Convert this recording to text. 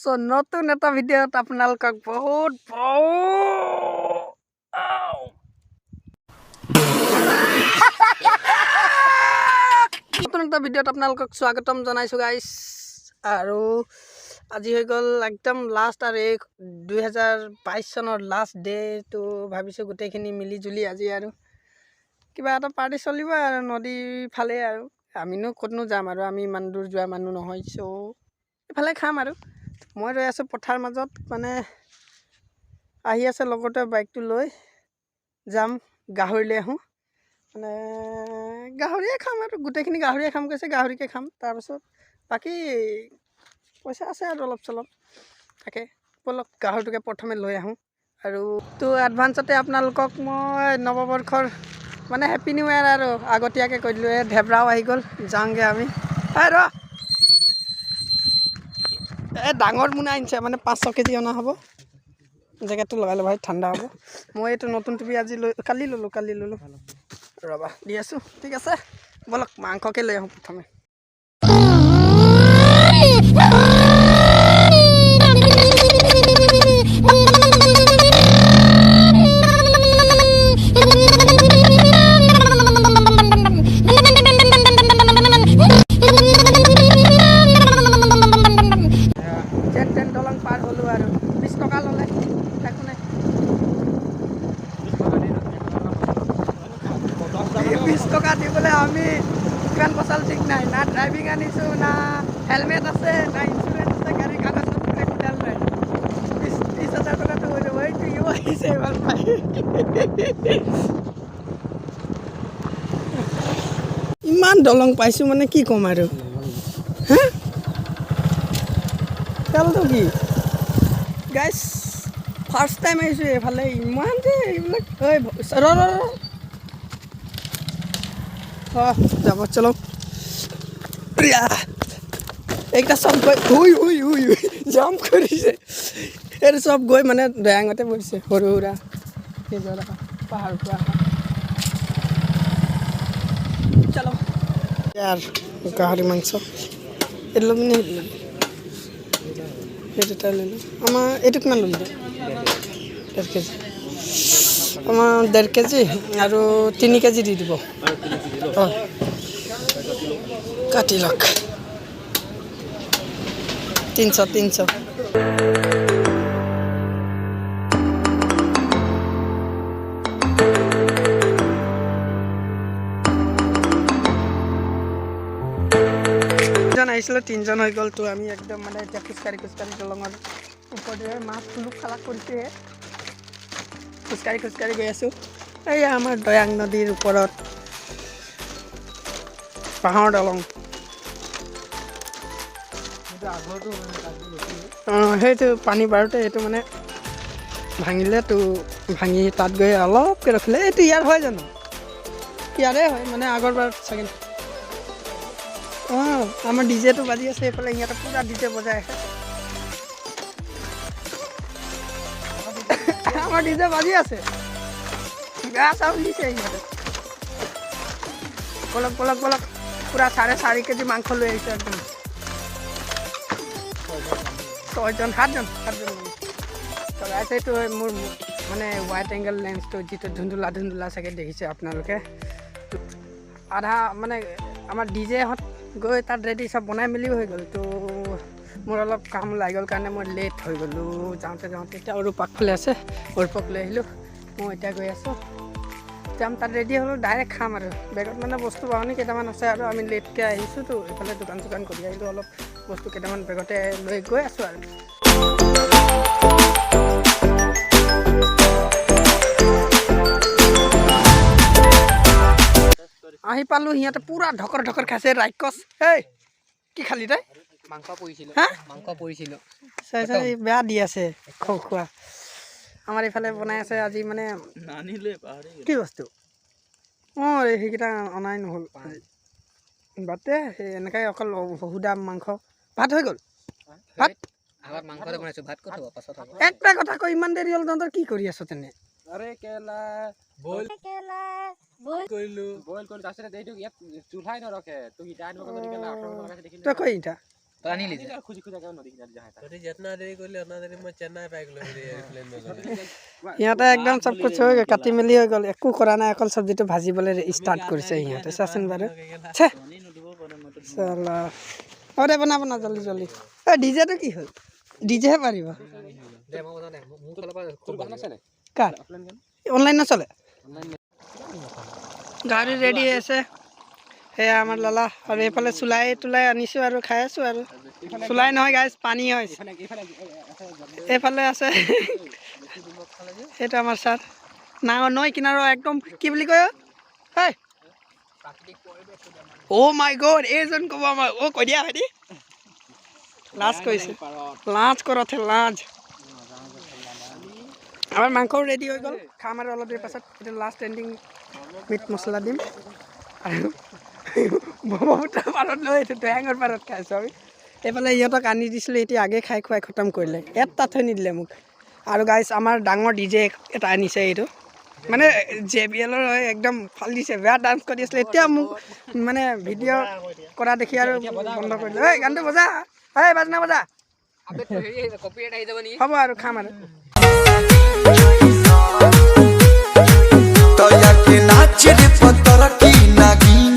So নতুন এটা ভিডিওত আপোনালোকক বহুত নতুন এটা ভিডিওত আপোনালোকক স্বাগতম জনাইছোঁ গাইছ। আৰু আজি হৈ গ'ল একদম লাষ্ট আৰু এই 2022 চনৰ লাষ্ট ডে তো ভাবিছোঁ গোটেইখিনি মিলি জুলি আজি আৰু কিবা এটা পাৰ্টি চলিব আৰু নদীৰ ফালে আৰু আমিনো ক'তনো যাম আৰু আমি ইমান দূৰ যোৱা মানুহ নহয়। চ' এইফালে খাম আৰু মই ৰৈ আছোঁ পথাৰ মাজত, মানে আহি আছে লগতে বাইকটো লৈ যাম গাহৰিলৈ আহোঁ, মানে গাহৰিয়ে খাম আৰু গোটেইখিনি গাহৰিয়ে খাম কৈছে, গাহৰিকে খাম। তাৰপাছত বাকী পইচা আছে আৰু অলপ চলপ তাকে বলক গাহৰিটোকে প্ৰথমে লৈ আহোঁ। আৰু তো এডভান্সতে আপোনালোকক মই নৱবৰ্ষৰ মানে হেপ্পী নিউ ইয়েৰ আৰু আগতীয়াকৈ কৈ দিলোঁ। এই ঢেবৰাও আহি গ'ল, যাওঁগৈ আমি। ৰ এই ডাঙৰ মোনা আনিছে, মানে 500 কেজি অনা হ'ব। জেকেটটো লগাই ল'বা, ঠাণ্ডা হ'ব। মই এইটো নতুন টুপি আজি কালি ল'লোঁ ৰ'বা দি আছোঁ। ঠিক আছে বলক মাংসকে লৈ আহোঁ প্ৰথমে। দলং পাৰ হ'লোঁ আৰু 20 টকা ল'লে, একো নাই। 20 টকা দিবলৈ আমি কিমান পচাল ঠিক নাই, না ড্ৰাইভিং আনিছোঁ, না হেলমেট আছে, না ইঞ্চুৰেঞ্চ আছে, গাড়ী কাগজ পত্ৰ একোডাল নাই। 20,000 টকাটো হৈ যাব। এইটো ইও আহিছে ভাল পাই। ইমান দলং পাইছোঁ মানে কি ক'ম আৰু, হা তেলটো কি গাইছ, ফাৰ্ষ্ট টাইম আহিছোঁ এইফালে। ইমান যে এইবিলাক যাব চলক। এইকেইটা চব গৈ জাম কৰিছে, এইটো চব গৈ মানে দয়াঙতে পৰিছে, সৰু সুৰা নিজৰ পাহাৰৰ পৰা চলো। ইয়াৰ গাহৰি মাংস এইটো ল'বি নে সেইটো দুটা লৈ লওঁ। আমাৰ এইটো কিমান ল'লি? 1.5 কেজি। আমাৰ 1.5 কেজি আৰু 3 কেজি দি দিব। অঁ কাটি লওক। 300 আহিছিলোঁ, 3জন হৈ গ'ল। তো আমি একদম মানে এতিয়া খোজকাঢ়ি দলঙৰ ওপৰতে মাছ ফুলুক খালাক কৰিছোঁহে, খোজকাঢ়ি গৈ আছোঁ। এইয়া আমাৰ দয়াং নদীৰ ওপৰত বাঁহৰ দলং। অঁ সেইটো পানী বাৰতে এইটো মানে ভাঙিলে, তো ভাঙি তাত গৈ অলপকৈ ৰখিলে। এইটো ইয়াৰ হয় জানো? ইয়াৰে হয় মানে আগৰবাৰ চাগে। অঁ আমাৰ ডিজেটো বাজি আছে এইফালে, সিহঁতে পূৰা ডিজে বজাই আছে। আমাৰ ডিজে বাজি আছে, বেয়া চাউণ্ড দিছে সিহঁতে। বলক পূৰা 4.5 কেজি মাংস লৈ আহিছোঁ একদম। 7জন চলাইছে। এইটো মোৰ মানে ৱাইড এংগেল লেন্সটো, যিটো ধুন্দুলা চাগে দেখিছে আপোনালোকে। আধা মানে আমাৰ ডিজেহঁত গৈ তাত ৰেডি চব বনাই মেলিও হৈ গ'ল। তো মোৰ অলপ কাম লাগি গ'ল কাৰণে মই লেট হৈ গ'লোঁ যাওঁতে। এতিয়া আৰু পাকফালে আছে, অৰ্পক লৈ আহিলোঁ। মই এতিয়া গৈ আছোঁ, যাম তাত ৰেডি হ'লোঁ, ডাইৰেক্ট খাম আৰু। বেগত মানে বস্তু বাহনি কেইটামান আছে আৰু আমি লেটকৈ আহিছোঁতো, এইফালে দোকান কৰি আহিলোঁ। অলপ বস্তু কেইটামান বেগতে লৈ গৈ আছোঁ আৰু। আহি পালোঁ, সিহঁতে পূৰা ঢকৰ খাইছে। ৰাক্ষস এই কি খালি তই? মাংস পৰিছিলোঁ। চাই বেয়া দি আছে খোৱা। আমাৰ এইফালে বনাই আছে আজি, মানে কি বস্তু? অঁ সেইকেইটা অনাই নহ'ল বাটে, সেই এনেকৈ অকল সুদা মাংস। ভাত হৈ গ'ল? ভাত একটা কথা কৈ ইমান দেৰি হ'ল, তহঁতৰ কি কৰি আছ তেনে? তই কৈ ইটা पानी लीजिए ইহঁতে একদম চব কুছ হৈ গ'ল কাটি মেলি হৈ গ'ল একো কৰা নাই অকল চব্জিটো ভাজিবলৈ ষ্টাৰ্ট কৰিছে ইহঁতে চাচোন বাৰু ছে চালা দে বনা বনা জল্দি জল্দি ডিজেটো কি হ'ল ডিজেহে পাৰিব কাৰ অনলাইন নচলে গাড়ী ৰেডি হৈ আছে সেয়া আমাৰ লালা আৰু এইফালে চুলাই তোলাই আনিছোঁ আৰু খাই আছোঁ আৰু চুলাই নহয় গাইজ পানী হয় এইফালে আছে সেইটো আমাৰ ছাৰ নৈ কিনাৰৰ একদম কি বুলি কয় হয় অ' মাই গড এইজন ক'ব আমাৰ কৈ দিয়া ভাইটি লাজ কৰিছে লাজ কৰতহে লাজ আমাৰ মাংসও ৰেডি হৈ গ'ল খাম আৰু অলপ দেৰি পাছত এইটো লাষ্ট এণ্ডিং মিট মছলা দিম আৰু ব্ৰহ্মপুত্ৰৰ পাৰত লৈ এইটো দৈয়াঙৰ পাৰত খাইছোঁ আমি এইফালে ইহঁতক আনি দিছিলোঁ এতিয়া আগে খাই খুৱাই খতম কৰিলে এটা থৈ নিদিলে মোক আৰু গাইছ আমাৰ ডাঙৰ ডিজে এটা আনিছে এইটো মানে JBLৰ হয় একদম ফাল দিছে বেয়া ডান্স কৰি আছিলে এতিয়া মোক মানে ভিডিঅ' কৰা দেখি আৰু বন্ধ কৰিলে ঐ গানটো বজা হয় বাজনা বজা হ'ব আৰু খাম আৰু তয়া কে নাচ ৰে পতৰ কি নাগিন